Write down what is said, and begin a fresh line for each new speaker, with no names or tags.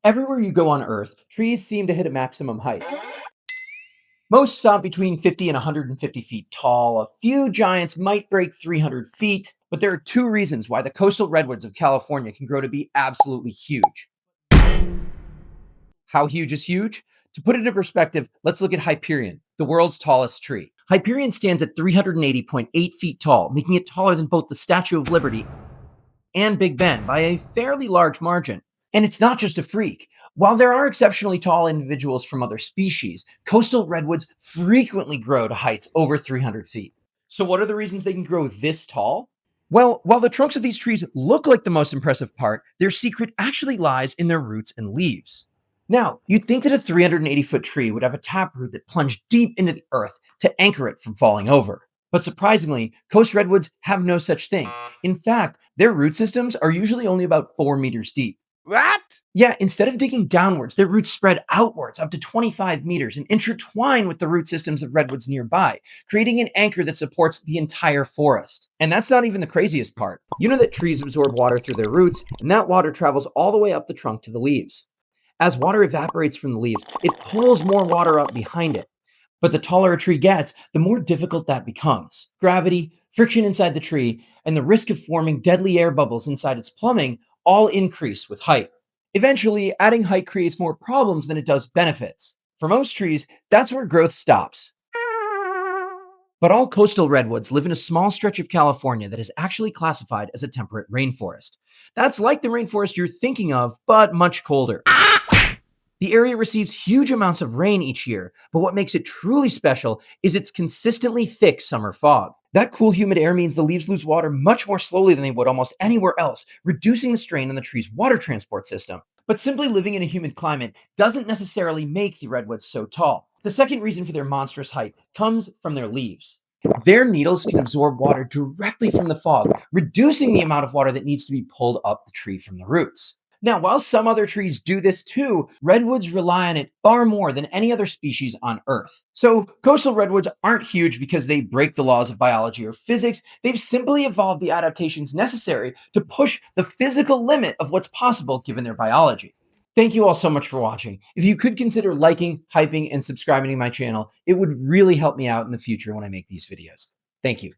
Everywhere you go on Earth, trees seem to hit a maximum height. Most stop between 50 and 150 feet tall. A few giants might break 300 feet, but there are two reasons why the coastal redwoods of California can grow to be absolutely huge. How huge is huge? To put it into perspective, let's look at Hyperion, the world's tallest tree. Hyperion stands at 380.8 feet tall, making it taller than both the Statue of Liberty and Big Ben by a fairly large margin. And it's not just a freak. While there are exceptionally tall individuals from other species, coastal redwoods frequently grow to heights over 300 feet. So what are the reasons they can grow this tall? Well, while the trunks of these trees look like the most impressive part, their secret actually lies in their roots and leaves. Now, you'd think that a 380-foot tree would have a taproot that plunged deep into the earth to anchor it from falling over. But surprisingly, coast redwoods have no such thing. In fact, their root systems are usually only about 4 meters deep.
What?
Yeah, instead of digging downwards, their roots spread outwards up to 25 meters and intertwine with the root systems of redwoods nearby, creating an anchor that supports the entire forest. And that's not even the craziest part. You know that trees absorb water through their roots, and that water travels all the way up the trunk to the leaves. As water evaporates from the leaves, it pulls more water up behind it. But the taller a tree gets, the more difficult that becomes. Gravity, friction inside the tree, and the risk of forming deadly air bubbles inside its plumbing all increase with height. Eventually, adding height creates more problems than it does benefits. For most trees, that's where growth stops. But all coastal redwoods live in a small stretch of California that is actually classified as a temperate rainforest. That's like the rainforest you're thinking of, but much colder. The area receives huge amounts of rain each year, but what makes it truly special is its consistently thick summer fog. That cool, humid air means the leaves lose water much more slowly than they would almost anywhere else, reducing the strain on the tree's water transport system. But simply living in a humid climate doesn't necessarily make the redwoods so tall. The second reason for their monstrous height comes from their leaves. Their needles can absorb water directly from the fog, reducing the amount of water that needs to be pulled up the tree from the roots. Now, while some other trees do this too, redwoods rely on it far more than any other species on Earth. So, coastal redwoods aren't huge because they break the laws of biology or physics. They've simply evolved the adaptations necessary to push the physical limit of what's possible given their biology. Thank you all so much for watching. If you could consider liking, hyping, and subscribing to my channel, it would really help me out in the future when I make these videos. Thank you.